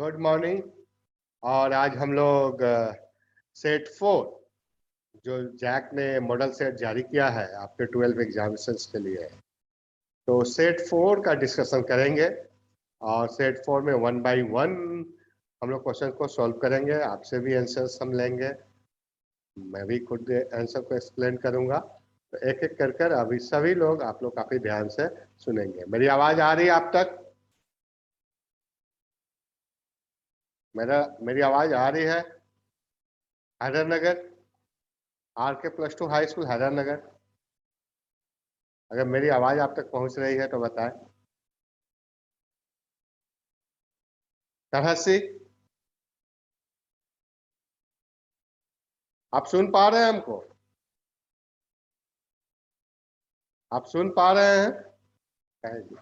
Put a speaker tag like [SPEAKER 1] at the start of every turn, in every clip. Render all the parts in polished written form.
[SPEAKER 1] Good morning. और आज हम लोग सेट 4 जो जैक ने मॉडल सेट जारी किया है आपके 12 एग्जामिनेशंस के लिए, तो सेट 4 का डिस्कशन करेंगे। और सेट 4 में 1 बाई 1 हम लोग क्वेश्चन को सॉल्व करेंगे, आपसे भी आंसर्स हम लेंगे, मैं भी खुद आंसर को एक्सप्लेन करूंगा। तो एक एक कर कर अभी सभी लोग आप लोग काफी ध्यान से सुनेंगे। मेरी आवाज आ रही है आप तक? मेरी आवाज आ रही है? Hydernagar, RK+2 high school Hydernagar, अगर मेरी आवाज आप तक पहुंच रही है तो बताएं। तरहसी, आप सुन पा रहे हैं हमको? आप सुन पा रहे हैं? कहें जी,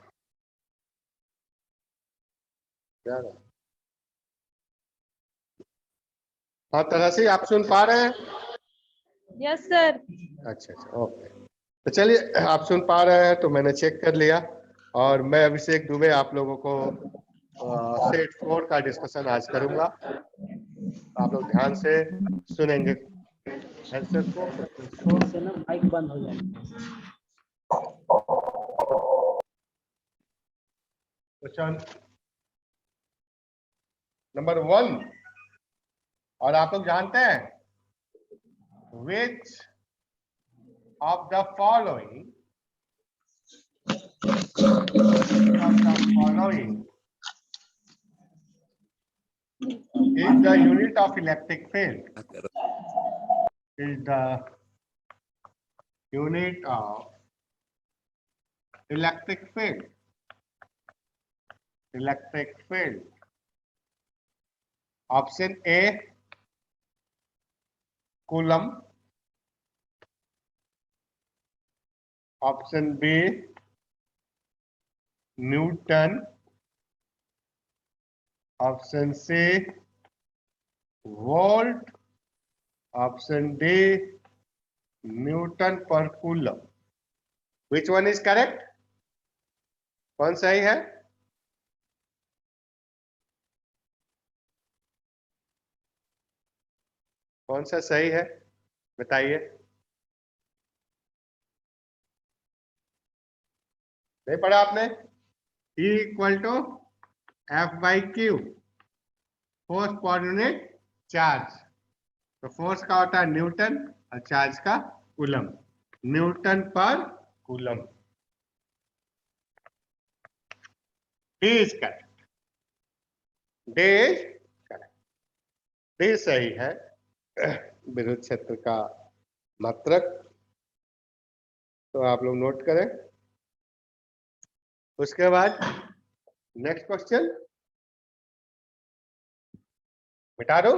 [SPEAKER 1] क्या रहा? हाँ तरहसी, आप सुन पा रहे हैं?
[SPEAKER 2] Yes sir.
[SPEAKER 1] अच्छा अच्छा, ओके। तो चलिए, आप सुन पा रहे हैं तो मैंने चेक कर लिया। और मैं अभिषेक दुबे आप लोगों को सेट 4 का डिस्कशन आज करूंगा। आप लोग ध्यान से सुनेंगे आंसर को, क्वेश्चन को।
[SPEAKER 3] से ना माइक बंद हो जाएगा।
[SPEAKER 1] क्वेश्चन नंबर 1, और आप लोग जानते हैं which of the following is the unit of electric field? Is the unit of electric field? Electric field. Option A, Coulomb. Option B, Newton. Option C, Volt. Option D, Newton per Coulomb. Which one is correct? कौन सही है? कौन सा सही है बताइए। नहीं पढ़ा आपने? E equal to F/Q, force पर यूनिट चार्ज। तो फोर्स का होता है न्यूटन और चार्ज का कूलम। न्यूटन पर coulomb. D is correct. D is correct. D सही है। विद्युत क्षेत्र का मात्रक। तो आप लोग नोट करें। उसके बाद नेक्स्ट क्वेश्चन मिटा दो।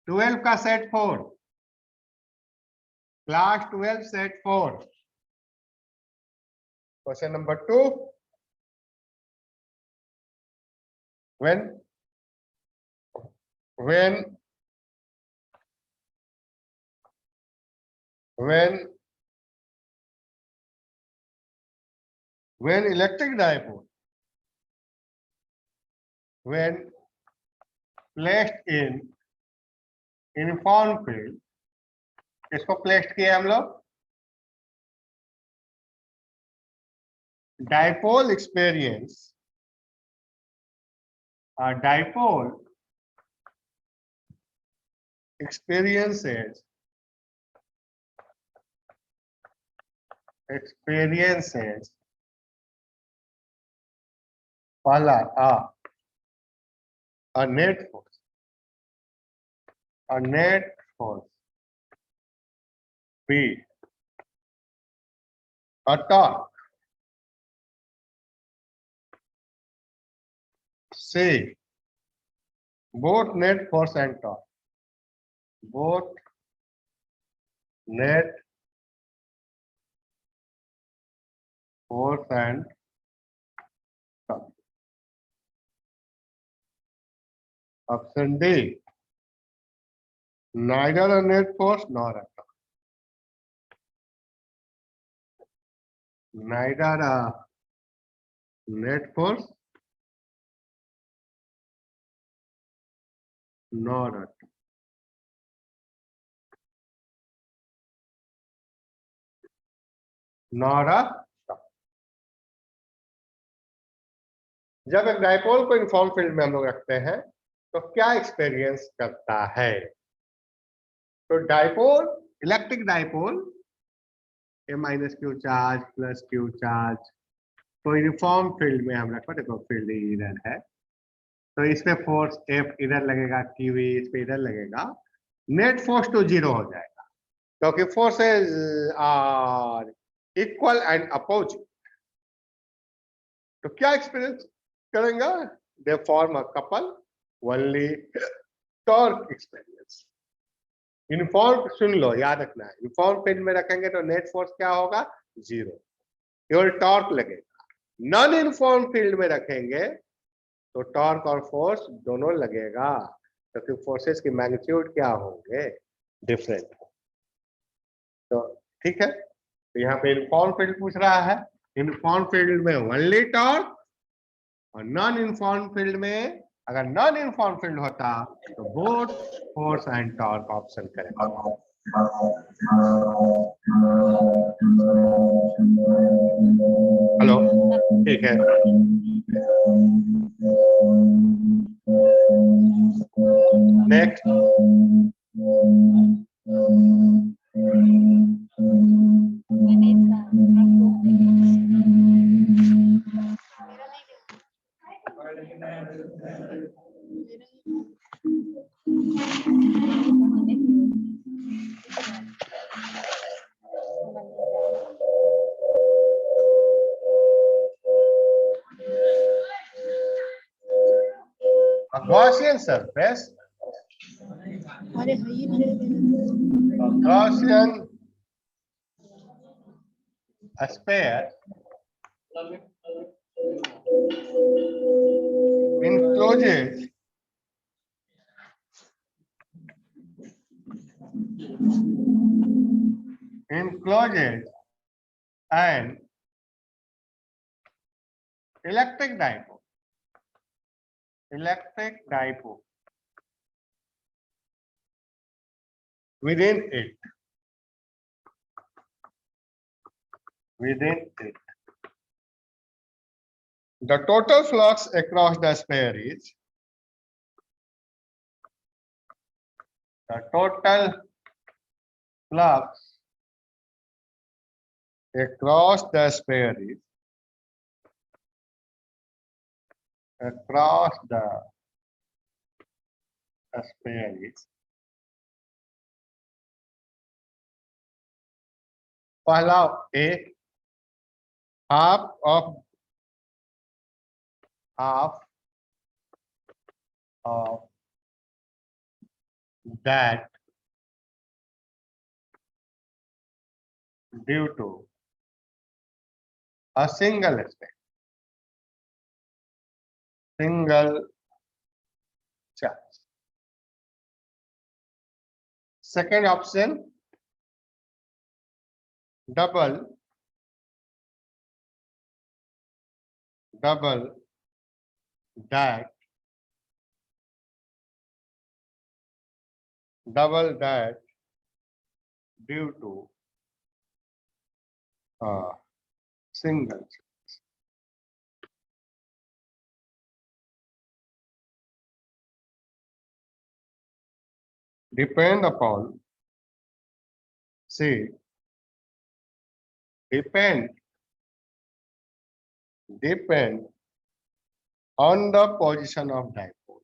[SPEAKER 1] ट्वेल्व का set 4, class 12 set 4, question number 2। when when electric dipole, when placed in uniform field, इसको प्लेस्ड किया हम लोग dipole experience, dipole experiences पहला a net force, B a torque, C both net force and torque, both net force and torque. Option D, neither a net force nor a torque. neither net force nor a shock। जब एक dipole को uniform field में हम लोग रखते हैं तो क्या एक्सपीरियंस करता है? तो dipole, electric dipole, a minus q charge plus q charge, तो यूनिफॉर्म फील्ड में हम रखो, देखो फील्ड इधर है, तो इसमें फोर्स एफ इधर लगेगा, क्यू इस पे इधर लगेगा, नेट फोर्स तो जीरो हो जाएगा क्योंकि forces are equal and opposite. तो क्या एक्सपीरियंस करेंगे? They form a couple, only torque experience. Uniform, सुन लो, याद रखना है, यूनिफॉर्म फील्ड में रखेंगे तो नेट फोर्स क्या होगा? जीरो, केवल टॉर्क लगेगा। नॉन यूनिफॉर्म फील्ड में रखेंगे तो टॉर्क और फोर्स दोनों लगेगा, क्योंकि तो फोर्सेस की मैग्नीट्यूड क्या होंगे? डिफरेंट। तो ठीक है, तो यहाँ पे यूनिफॉर्म फील्ड पूछ रहा है, यूनिफॉर्म फील्ड में ओनली टॉर्क, और नॉन यूनिफॉर्म फील्ड में, अगर नॉन यूनिफॉर्म फील्ड होता तो both force and torque option करेंगे। हेलो, ठीक है। Next, Gaussian surface, Gaussian sphere encloses an electric dipole within it. The total flux across the sphere is, the total flux across the sphere is, पहला A, half of that due to a single charge. Second option, double that due to a single charge. Depend upon, see, depend on the position of dipole,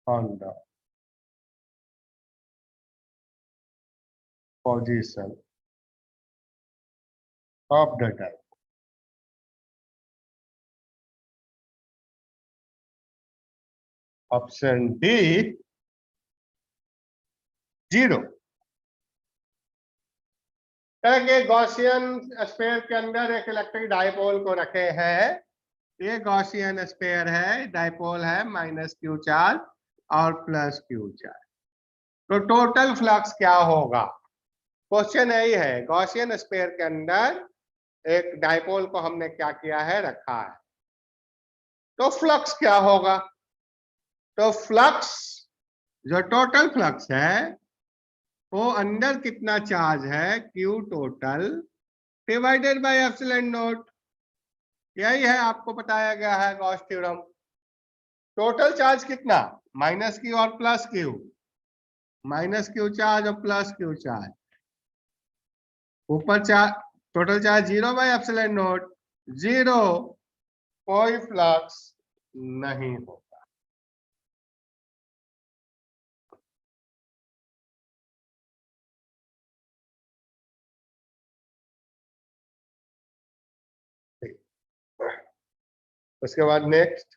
[SPEAKER 1] on the position of the dipole. Option D, 0। Gaussian sphere के अंदर एक electric dipole को रखे हैं, ये Gaussian sphere है, dipole है, minus q charge और प्लस क्यू चार्ज, तो टोटल फ्लक्स क्या होगा? क्वेश्चन यही है, गॉसियन स्फीयर के अंदर एक डाइपोल को हमने क्या किया है, रखा है। तो फ्लक्स क्या होगा? तो फ्लक्स, जो टोटल फ्लक्स है वो अंदर कितना चार्ज है, Q total divided by epsilon not. यही है, आपको बताया गया है गॉस थ्योरम। टोटल चार्ज कितना, माइनस Q और plus Q, minus Q charge और प्लस Q चार्ज। ऊपर charge, total charge 0 by epsilon not, 0, कोई फ्लक्स नहीं होगा। उसके बाद नेक्स्ट,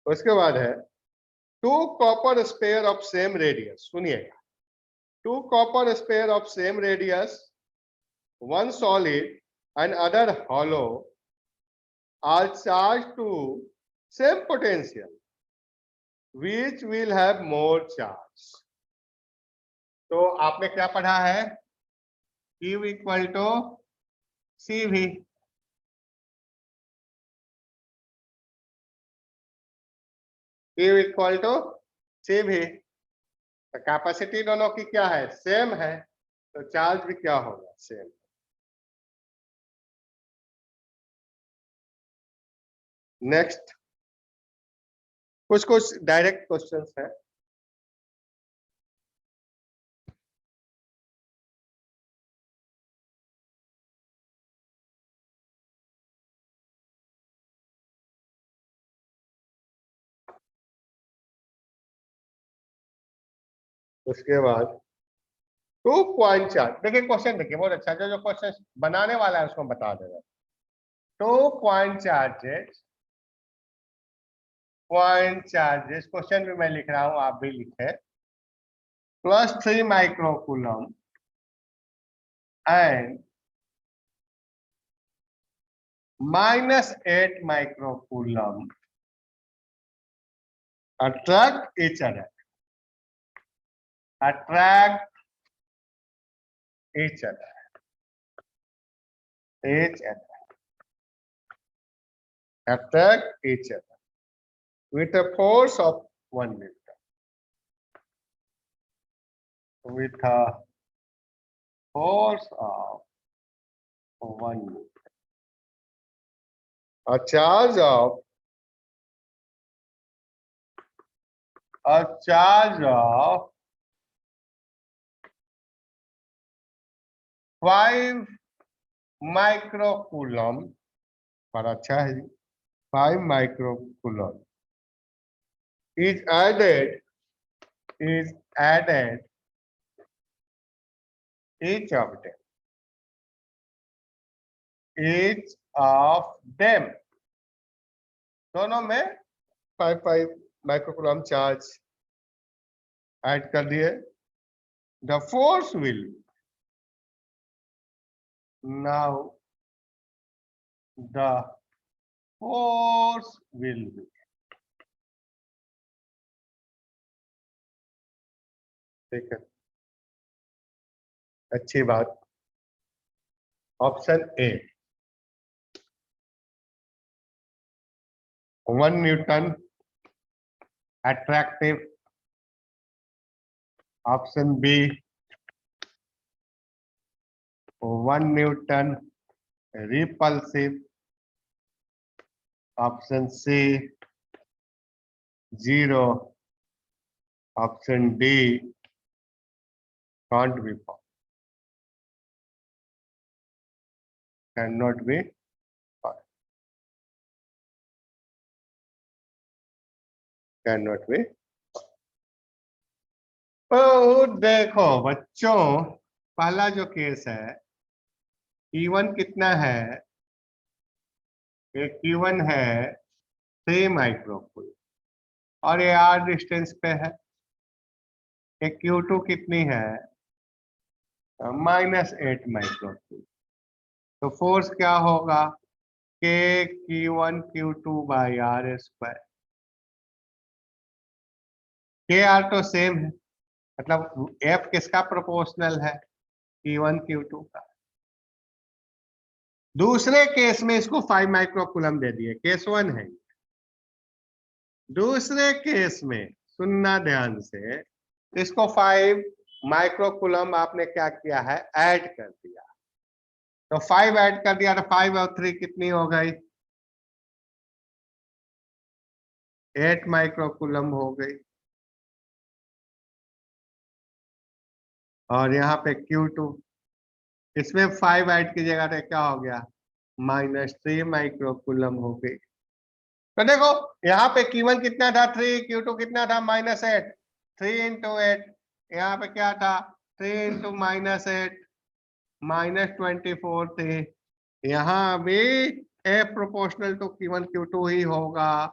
[SPEAKER 1] उसके बाद है two copper sphere of same radius. सुनिएगा, two copper sphere of same radius, one solid and other hollow, are charged to same potential, which will have more charge. तो आपने क्या पढ़ा है, Q equal to CV। Q equal to CV। तो capacity दोनों की क्या है, सेम है, तो चार्ज भी क्या होगा, सेम। नेक्स्ट, कुछ कुछ डायरेक्ट क्वेश्चंस है। उसके बाद टू पॉइंट चार्ज, देखिए क्वेश्चन देखिए बहुत अच्छा, जो जो क्वेश्चन बनाने वाला है उसको बता दे रहे। टू पॉइंट चार्जेस, क्वेश्चन भी मैं लिख रहा हूं, आप भी लिखे। +3 microcoulomb and -8 microcoulomb attract each other, attract each other, attract each other with a force of 1 Newton, with a force of 1 Newton, a charge of 5 microcoulomb, पर अच्छा है, 5 microcoulomb is added, each of them, दोनों में 5 microcoulomb charge add कर दिए। The force will, now the force will be, ठीक है, अच्छी बात। Option A, 1 newton attractive. Option B, 1 newton repulsive. Option C 0। Option D can't be found, cannot be found, cannot be। तो देखो बच्चों, पहला जो केस है, Q1 कितना है, एक Q1 है 3 माइक्रोकूल और ये R डिस्टेंस पे है। एक Q2 कितनी है, -8 माइक्रोकूल। तो फोर्स क्या होगा, K Q1 Q2 by R square. के आर तो सेम है, मतलब एफ किसका प्रोपोर्शनल है, Q1 Q2 का। दूसरे केस में इसको 5 माइक्रोकूलम दे दिए, केस 1 है। दूसरे केस में सुनना ध्यान से, इसको 5 माइक्रोकूलम आपने क्या किया है, ऐड कर दिया। तो 5 ऐड कर दिया तो 5 और 3 कितनी हो गई, 8 माइक्रोकूलम हो गई। और यहाँ पे Q2, इसमें 5 ऐड कीजिएगा तो क्या हो गया, -3 माइक्रोकूलम हो गई। तो देखो यहाँ पे Q1 कितना था 3, Q2 कितना था -8, 3 into 8, यहाँ पे क्या था 3 into -8 -24 थे। यहाँ भी A proportional to Q1 Q2 ही होगा,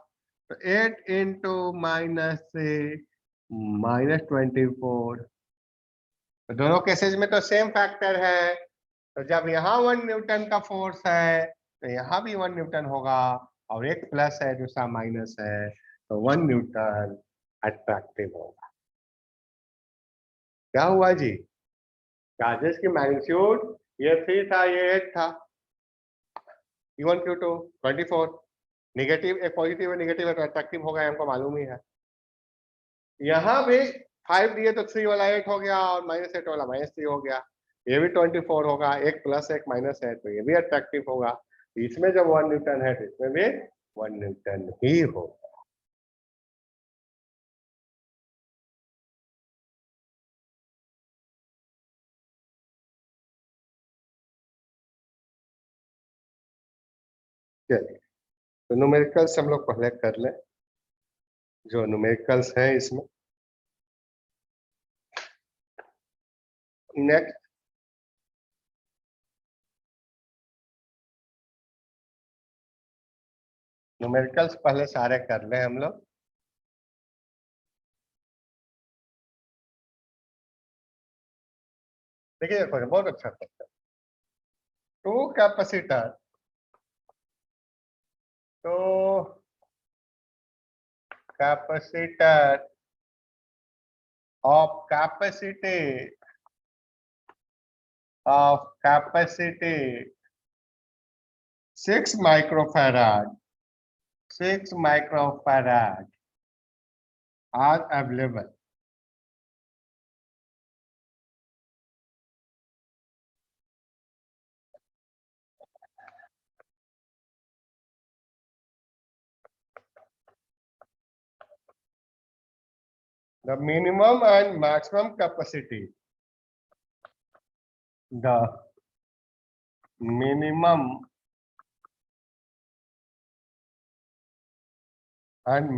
[SPEAKER 1] तो 8 into -24, तो दोनों केसेस में तो सेम फैक्टर है। तो जब यहाँ 1 न्यूटन का फोर्स है तो यहाँ भी 1 न्यूटन होगा, और एक प्लस है दूसरा माइनस है, तो 1 न्यूटन अट्रैक्टिव होगा। क्या हुआ जी, चार्जेस की मैग्नीट्यूड ये 3 था, ये 8 था, Q1 Q2 24, नेगेटिव, एक पॉजिटिव है नेगेटिव है तो अट्रैक्टिव होगा, हमको मालूम ही है। यहाँ भी 5 दिए तो 3 वाला 8 हो गया, और -8 वाला -3 हो गया। ये भी 24 होगा, एक प्लस एक माइनस है तो ये भी अट्रैक्टिव होगा। इसमें जब 1 न्यूटन है तो इसमें भी 1 न्यूटन ही होगा। चलिए, तो न्यूमेरिकल्स हम लोग पहले कर लें, जो न्यूमेरिकल्स हैं इसमें। नेक्स्ट, न्यूमेरिकल्स पहले सारे कर लें हम लोग। देखिए देखो बहुत अच्छा क्वेश्चन। टू कैपेसिटर, तो capacitor of capacity 6 microfarad, 6 microfarad are available. The minimum and maximum capacity. The minimum and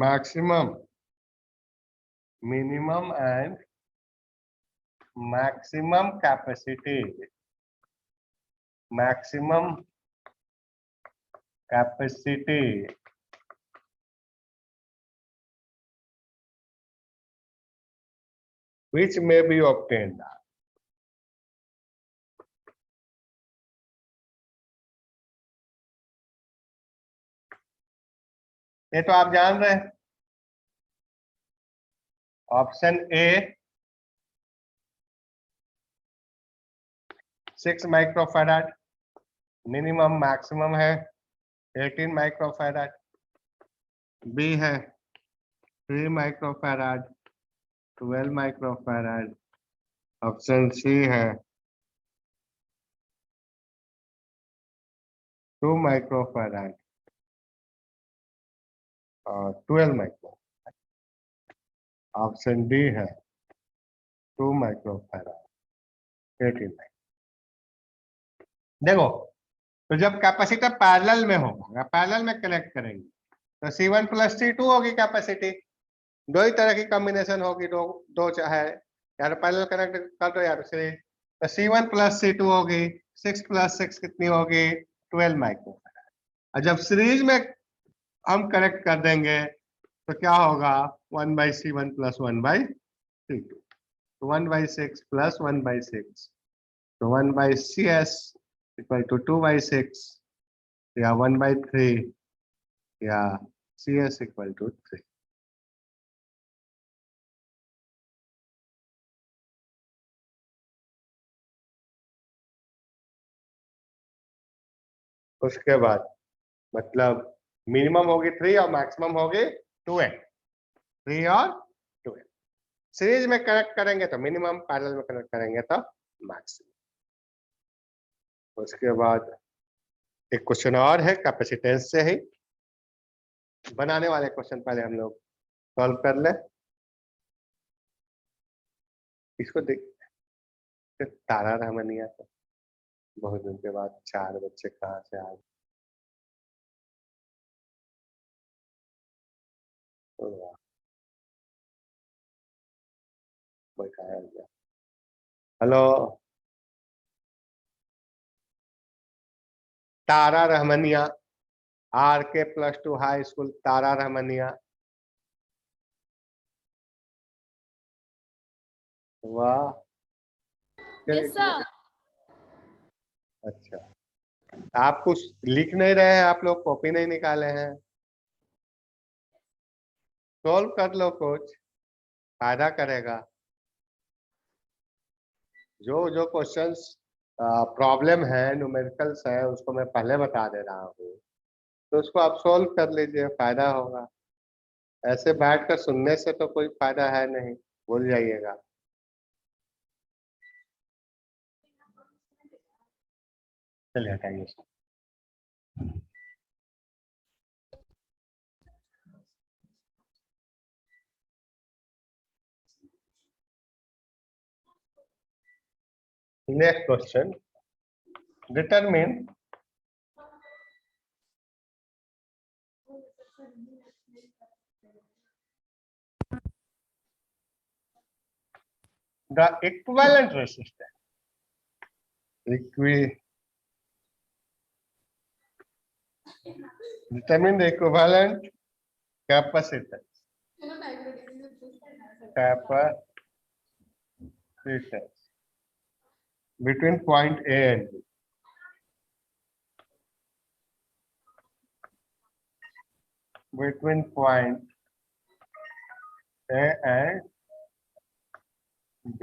[SPEAKER 1] maximum capacity, which may be obtained. ये तो आप जान रहे हैं, option A 6 microfarad, minimum maximum है 18 माइक्रोफैराड, बी है 3 microfarad, 12 microfarad, option C है 2 microfarad और 12 माइक्रो, ऑप्शन डी है 2 माइक्रोफैराड 18 माइक्रो। देखो, तो जब कैपेसिटर पैरेलल में होगा, पैरेलल में कनेक्ट करेंगे तो C1 + C2 होगी कैपेसिटी। दो ही तरह की कॉम्बिनेशन होगी, दो चाहे यार पैरेलल कनेक्ट कर दो यार सीरीज, तो C1 + C2 होगी, 6 + 6 कितनी होगी 12 माइक्रोफैराड। और जब सीरीज में हम कनेक्ट कर देंगे तो क्या होगा 1/C1 + 1/C2, तो 1/6 + 1/6, तो 1/CS = 2/6 या 1/3 या CS = 3। उसके बाद मतलब मिनिमम होगी 3 और मैक्सिमम होगी 2n, 3 और 2n। सीरीज में कनेक्ट करेंगे तो मिनिमम, पैरेलल में कनेक्ट करेंगे तो मैक्सिमम। उसके बाद एक क्वेश्चन और है कैपेसिटेंस से ही बनाने वाले क्वेश्चन, पहले हम लोग सॉल्व कर ले। इसको देख, तारा रहमानिया तो बहुत दिन के बाद 4 बच्चे कहाँ से आ गए। हेलो, तारा रहमानिया, RK+2 हाई स्कूल तारा रहमानिया। वाह,
[SPEAKER 2] Yes, sir.
[SPEAKER 1] अच्छा, आप कुछ लिख नहीं रहे हैं, आप लोग कॉपी नहीं निकाले हैं? सॉल्व कर लो, कुछ फायदा करेगा। जो जो क्वेश्चंस प्रॉब्लम है, न्यूमेरिकल्स है, उसको मैं पहले बता दे रहा हूँ, तो उसको आप सॉल्व कर लीजिए, फायदा होगा। ऐसे बैठ कर सुनने से तो कोई फायदा है नहीं, भूल जाइएगा। चलिए हटाइए। Next question, determine the equivalent resistance, determine the equivalent capacitance, between point A and B. Between point A and B.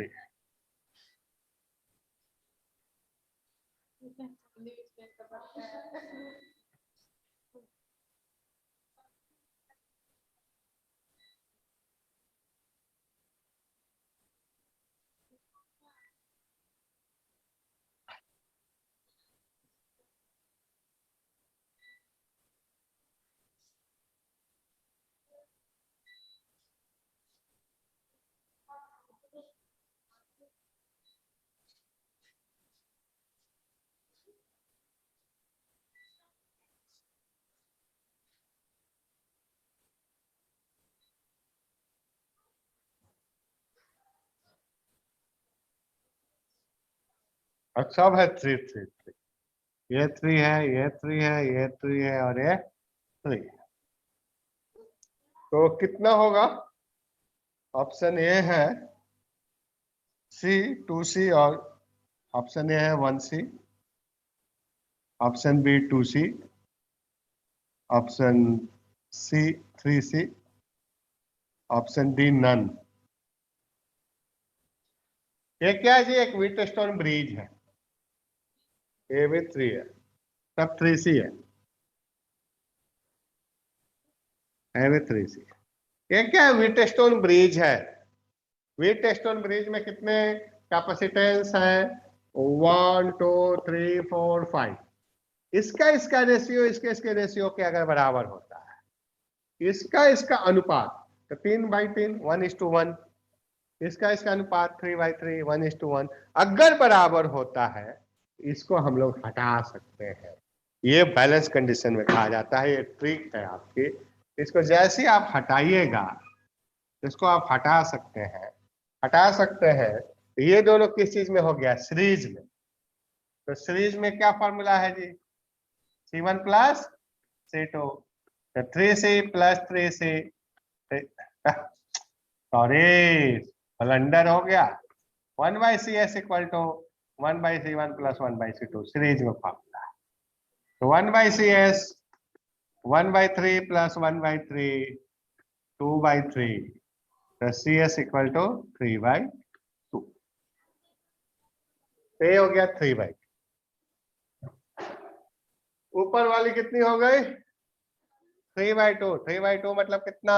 [SPEAKER 1] और सब है 3 3 3, ये 3 है, ये 3 है, ये 3 है और ये 3 है। तो कितना होगा? ऑप्शन ए है C 2C, और ऑप्शन ए है 1C, option B 2C, option C 3C, option D none. ये क्या है जी? एक व्हीटस्टोन ब्रिज है, ये भी 3 है, सब 3C है, ये भी 3C। ये क्या है? व्हीटस्टोन ब्रिज है। व्हीटस्टोन ब्रिज में कितने कैपेसिटेंस है? 1 2 3 4 5। इसका रेशियो इसके रेशियो के अगर बराबर होता है, इसका अनुपात, तो 3/3 1:1, इसका अनुपात 3/3 1:1 अगर बराबर होता है, इसको हम लोग हटा सकते हैं। ये बैलेंस कंडीशन में कहा जाता है, ये ट्रिक है आपकी। इसको जैसे ही आप हटाइएगा, इसको आप हटा सकते हैं, हटा सकते हैं। ये दोनों किस चीज में हो गया? सीरीज में। तो सीरीज में क्या फॉर्मूला है जी? C1 plus C2, 3C plus 3C, sorry blunder हो गया, 1/CS equal to 1/C1 plus 1/C2, series में फॉर्मूला। तो 1/CS 1/3 प्लस 1/3 2/3, तो CS इक्वल टू 3/2। ये हो गया 3/2। ऊपर वाली कितनी हो गई 3/2, 3/2 मतलब कितना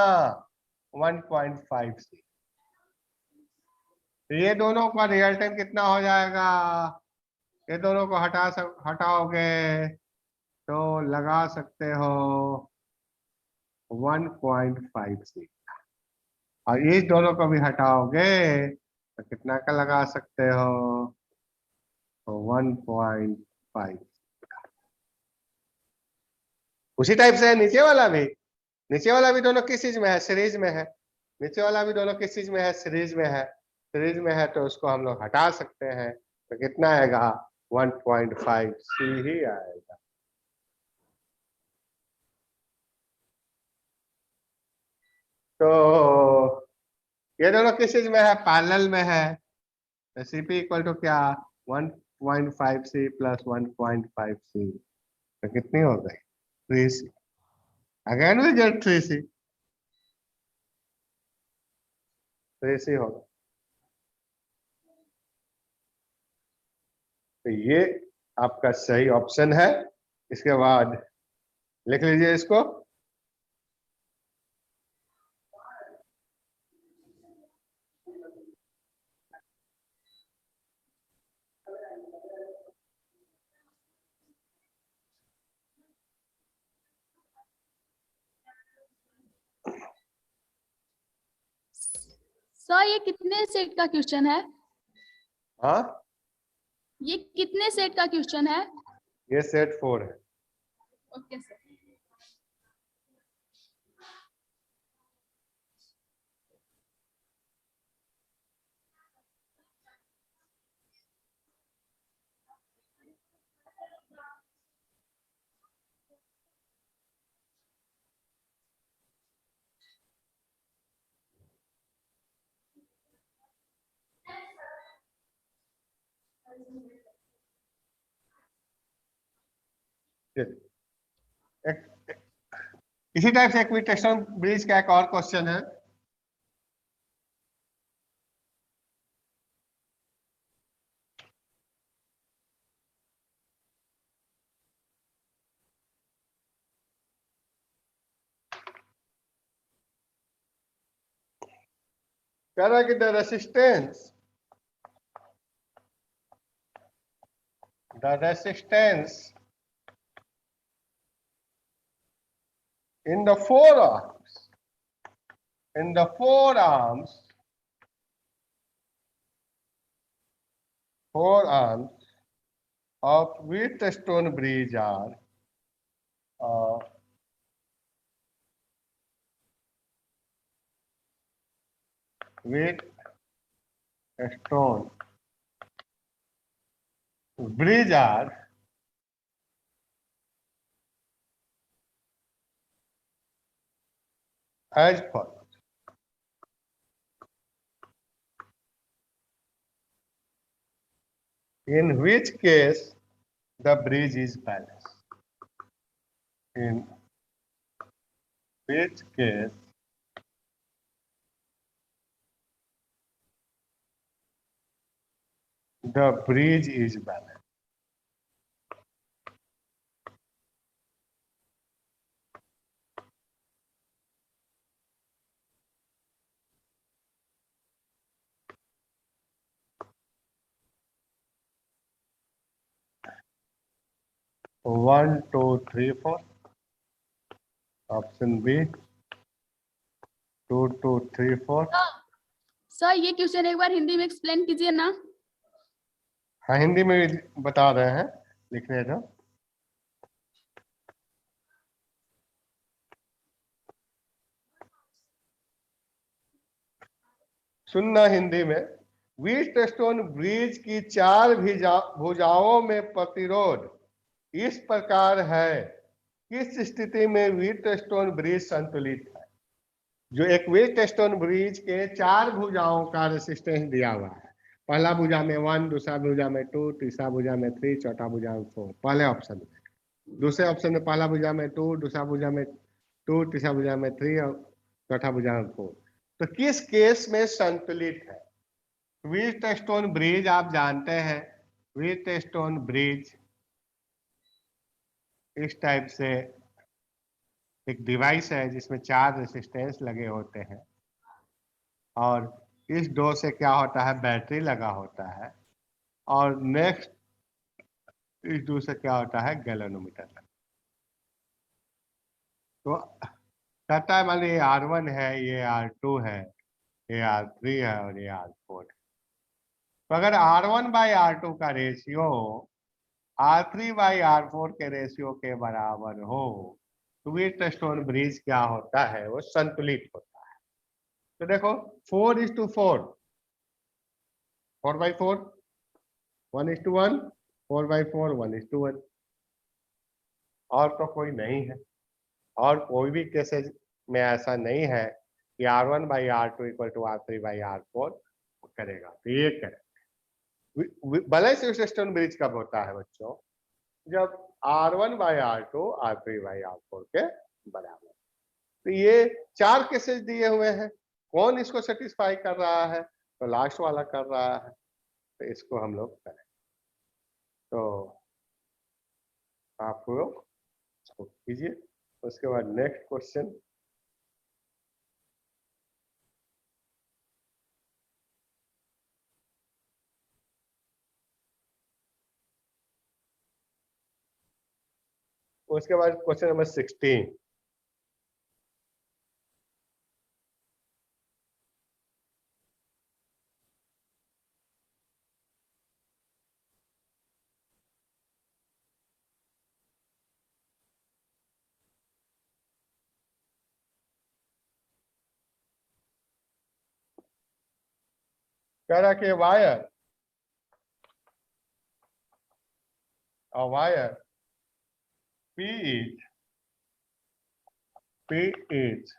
[SPEAKER 1] 1.5c। ये दोनों का रिजल्टेंट कितना हो जाएगा, ये दोनों को हटाओगे तो लगा सकते हो 1.5c, और इस दोनों को भी हटाओगे तो कितना का लगा सकते हो 1.5। उसी टाइप से नीचे वाला भी दोनों किस चीज में है, सीरीज में है। नीचे वाला भी दोनों किस चीज में है, सीरीज में है। सीरीज में है तो उसको हम लोग हटा सकते हैं, तो कितना आएगा 1.5c ही आएगा। तो ये दोनों किस चीज में है, पैरेलल में है। तो CP इक्वल टू क्या 1.5c प्लस 1.5c, तो कितनी हो गई 3c। Again we get 3c, 3c होगा। तो ये आपका सही ऑप्शन है। इसके बाद लिख लीजिए इसको,
[SPEAKER 2] सर ये कितने सेट का क्वेश्चन है?
[SPEAKER 1] हाँ
[SPEAKER 2] ये कितने सेट का क्वेश्चन है?
[SPEAKER 1] ये सेट 4 है।
[SPEAKER 2] Okay sir.
[SPEAKER 1] इसी टाइप से इक्विटेशन ब्रिज का एक और क्वेश्चन है। कह रहा है कि the resistance in the forearms of Wheatstone bridge are Wheatstone bridge are as follows. In which case the bridge is balanced? In which case the bridge is balanced? One, two, three, four. Option B 2, 2, 3, 4।
[SPEAKER 2] Sir ये question एक बार हिंदी में explain कीजिए ना।
[SPEAKER 1] हाँ हिंदी में भी बता रहे हैं, लिखने दो। सुनना हिंदी में। व्हीटस्टोन ब्रिज की 4 भुजाओं में प्रतिरोध इस प्रकार है, किस स्थिति में व्हीटस्टोन ब्रिज संतुलित है। जो एक व्हीटस्टोन ब्रिज के 4 भुजाओं का रेसिस्टेंस दिया हुआ है, पहला भुजा में 1, दूसरा भुजा में 2, तीसरा भुजा में 3, चौथा भुजा में 4, पहले ऑप्शन में। दूसरे ऑप्शन में पहला भुजा में 2, दूसरा भुजा में 2, तीसरा भुजा में 3 और चौथा भुजा में 4। तो किस केस में संतुलित है। व्हीटस्टोन ब्रिज आप जानते हैं, व्हीटस्टोन ब्रिज इस टाइप से एक डिवाइस है जिसमें 4 रेसिस्टेंस लगे होते हैं और इस डो से क्या होता है, बैटरी लगा होता है और नेक्स्ट इस डो से क्या होता है, गैल्वेनोमीटर लगा। तो कहता है मान लीजिए R1 है, ये R2 है, ये R3 है और ये R4 है। तो अगर R1/R2 का रेशियो R3/R4 के रेशियो के बराबर हो तो व्हीटस्टोन ब्रिज क्या होता है, वो संतुलित होता है। तो देखो 4:4, 4/4, 1:1, 4/4, 1:1, और तो कोई नहीं है। और कोई भी केसेज में ऐसा नहीं है कि R1/R2 = R3/R4 करेगा, तो ये करेगा। बैलेंस व्हीटस्टोन ब्रिज कब होता है बच्चों, जब R1/R2 R3/R4 के बराबर। तो ये 4 केसेस दिए हुए हैं, कौन इसको सेटिस्फाई कर रहा है, तो लास्ट वाला कर रहा है, तो इसको हम लोग करें। तो आप लोग इसको कीजिए। उसके बाद नेक्स्ट क्वेश्चन, उसके बाद क्वेश्चन नंबर 16। कह रहा कि wire P is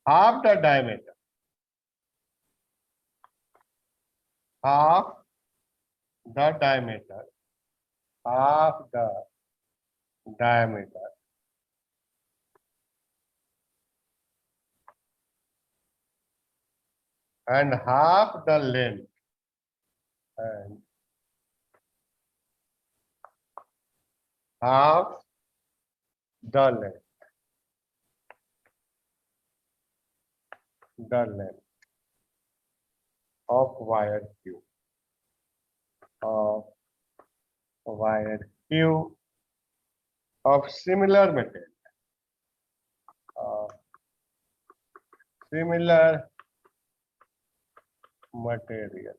[SPEAKER 1] half the diameter, half the diameter, half the diameter and half the length, and half the length of wire Q, of wire Q of similar material, of similar material.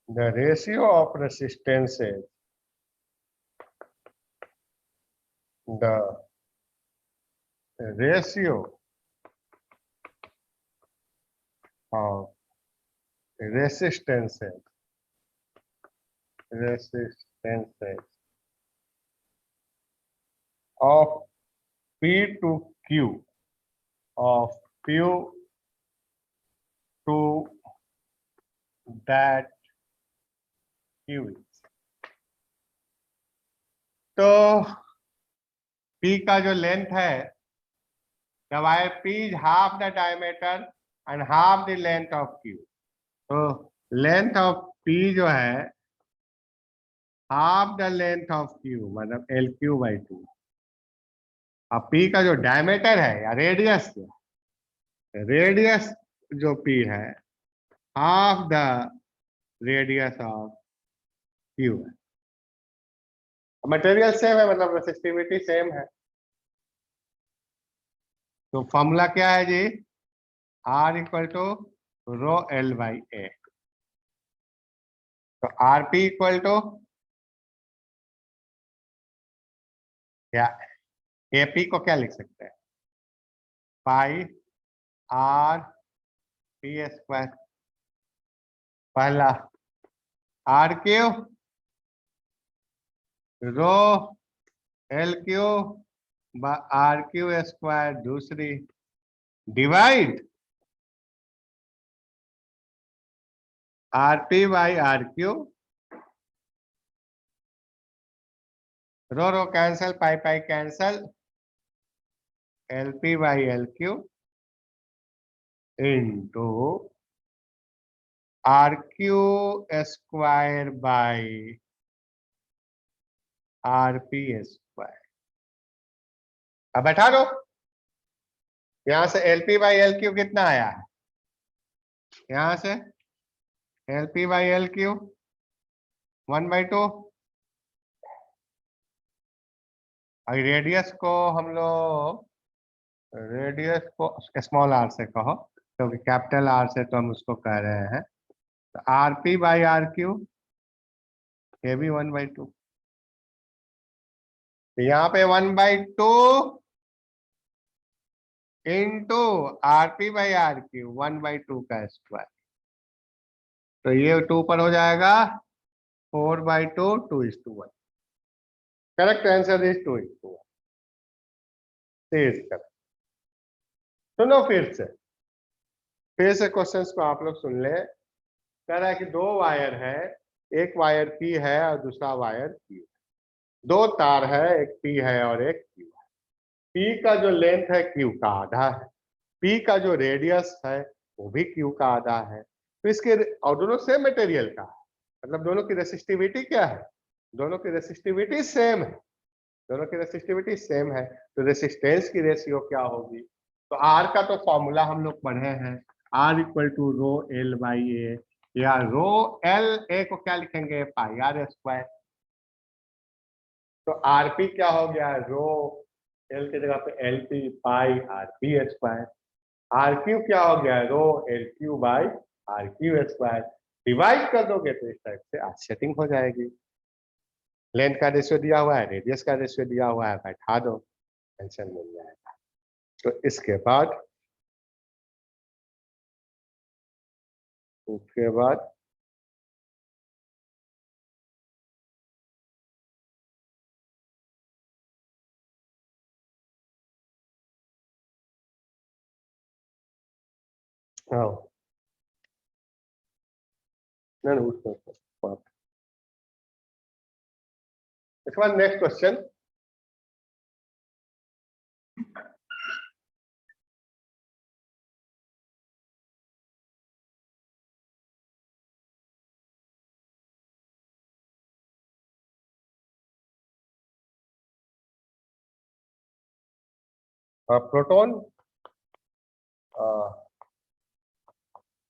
[SPEAKER 1] The ratio of resistances, the ratio of resistances of P to Q, of Q to that Q is. तो P का जो length है, जब आए P is half the diameter and half the length of Q, तो length of P जो है half the length of Q मतलब LQ/2। अब P का जो डायमीटर है या रेडियस जो P है half the radius of Q है। मटेरियल सेम है मतलब रेसिस्टिविटी सेम है। तो फॉर्मूला क्या है जी, R = ρL/A। तो RP = क्या, AP को क्या लिख सकते हैं, π/R/P²। पहला RQ ρLQ/RQ², दूसरी divide RP/RQ, rho cancel, pi cancel, LP/LQ into RQ² RP square. अब बैठा दो, यहां से LP/LQ कितना आया है, यहां से LP/LQ 1/2। अगर रेडियस को हम लोग, रेडियस को स्मॉल r से कहो, क्योंकि कैपिटल R से तो हम उसको कह रहे हैं, तो RP/RQ ये भी 1/2। यहाँ पे 1/2 इंटू RP/RQ 1/2 का स्क्वायर, तो ये 2 पर हो जाएगा 4/2 2:1। Correct answer is 2:1। करेक्ट। सुनो फिर से क्वेश्चंस को आप लोग सुन ले। कह रहा है कि दो वायर है, एक वायर P है और दूसरा वायर Q है। दो तार है, एक P है और एक Q है। P का जो लेंथ है Q का आधा है, P का जो रेडियस है वो भी Q का आधा है। तो इसके, और दोनों सेम मटेरियल का है, मतलब दोनों की रेसिस्टिविटी क्या है, दोनों की रेसिस्टिविटी सेम है, दोनों की रेसिस्टिविटी सेम है। तो रेसिस्टेंस की रेशियो क्या होगी, तो R का तो फॉर्मूला हम लोग पढ़े हैं, R = ρL/A, या ρLA को क्या लिखेंगे, πr²। तो RP क्या हो गया, ρL की जगह पे LP πRP²। RQ क्या हो गया, ρLQ/RQ²। डिवाइड कर दोगे तो इस टाइप से सेटिंग हो जाएगी। लेंथ का रेशियो दिया हुआ है, रेडियस का रेशियो दिया हुआ है, बैठा दो, आंसर मिल जाएगा। तो इसके बाद हाँ, नहीं उसको इसके बाद next question. Proton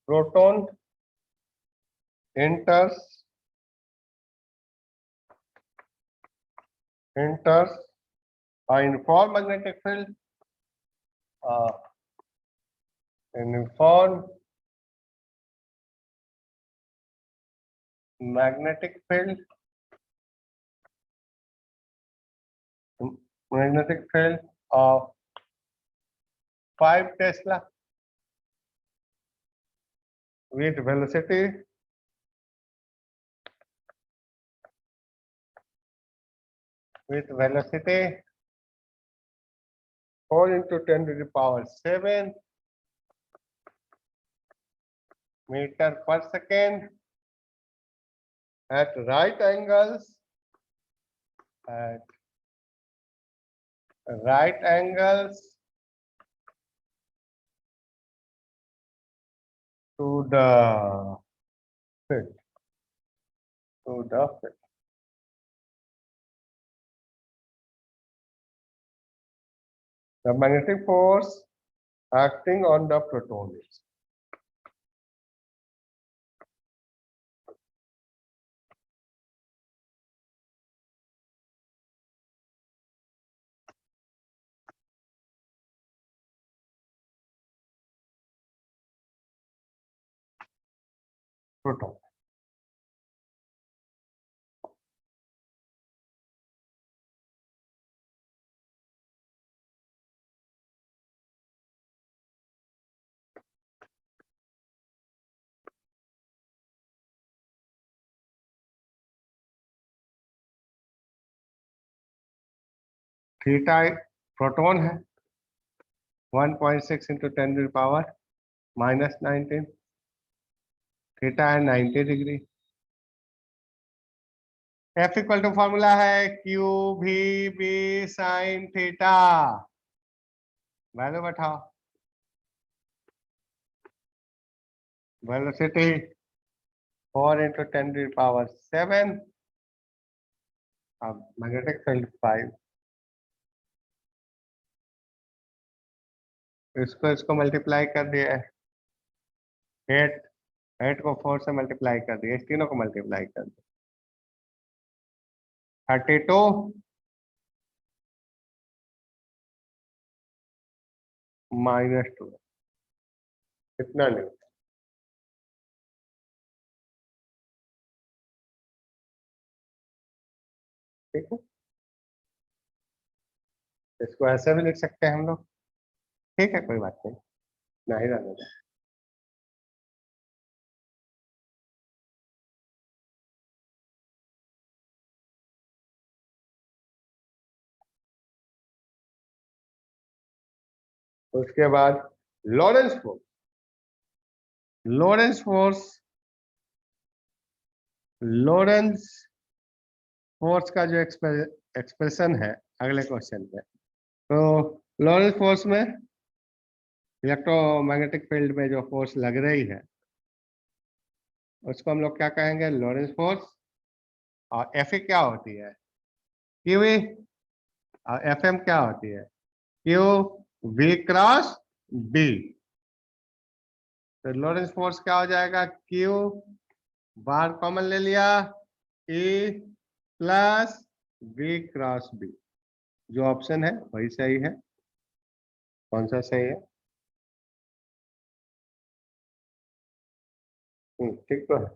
[SPEAKER 1] proton enters uniform magnetic field, uniform magnetic field of 5 Tesla with velocity 4 into 10⁻⁷ meter per second at right angles to the field. The magnetic force acting on the proton is proton. Theta proton है 1.6 into 10⁻⁻⁹ theta है 90 degree. F = formula है QVB sin theta. Value बैठाओ, velocity 4 into 10⁻⁷ अब magnetic field 5, इसको multiply कर दिया है, 8 8 को 4 से मल्टीप्लाई कर दिया, इस तीनों को मल्टीप्लाई कर दिया, 32 -2 कितना न्यूटन। ठीक है, इसको ऐसे भी लिख सकते हैं हम लोग। ठीक है, कोई बात नहीं, नहीं रहने दो। उसके बाद Lawrence force, Lawrence force, Lawrence force का जो एक्सप्रेशन है अगले क्वेश्चन में, तो लॉरेंस फोर्स में इलेक्ट्रोमैग्नेटिक फील्ड में जो फोर्स लग रही है उसको हम लोग क्या कहेंगे, लॉरेंस फोर्स। और एफ क्या होती है, क्यू, और एफ एम क्या होती है, क्यू वी क्रॉस बी। तो लॉरेंस फोर्स क्या हो जाएगा, क्यू बाहर कॉमन ले लिया, E plus B cross B. जो ऑप्शन है वही सही है। कौन सा सही है? ठीक तो है,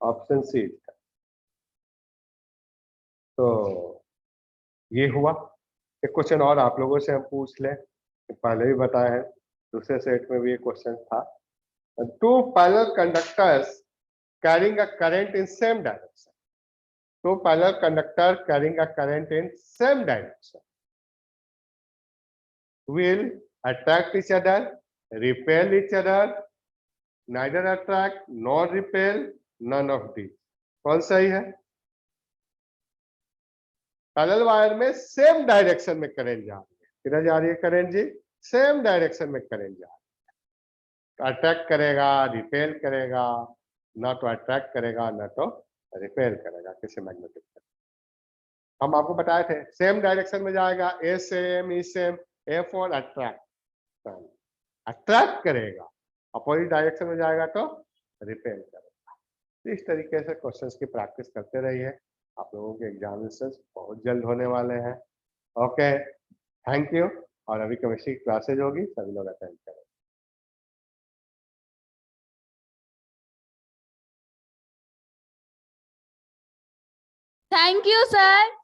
[SPEAKER 1] ऑप्शन सी। तो ये हुआ। एक क्वेश्चन और आप लोगों से हम पूछ लें, पहले भी बताया है, दूसरे सेट में भी एक क्वेश्चन था। Two parallel conductors carrying a current in same direction. Two parallel conductor carrying a current in same direction will attract each other, repel each other, neither attract nor repel, none of these. कौन सही है? Parallel wire में same direction में current जा रही है। किधर जा रही है करंट जी? सेम डायरेक्शन में करंट जा रही है। अट्रैक्ट करेगा, रिपेल करेगा, ना तो अट्रैक्ट करेगा ना तो रिपेल करेगा किसी मैग्नेटिक। हम आपको बताए थे सेम डायरेक्शन में जाएगा, A same, E same, A for attract, attract करेगा, अपोजिट डायरेक्शन में जाएगा तो रिपेल करेगा। इस तरीके से क्वेश्चंस की प्रैक्टिस करते रहिए, आप लोगों के एग्जामिनेशंस बहुत जल्द होने वाले हैं। Okay, thank you. और अभी केमिस्ट्री की क्लासेज होगी, सभी लोग अटेंड करें।
[SPEAKER 2] Thank you, sir.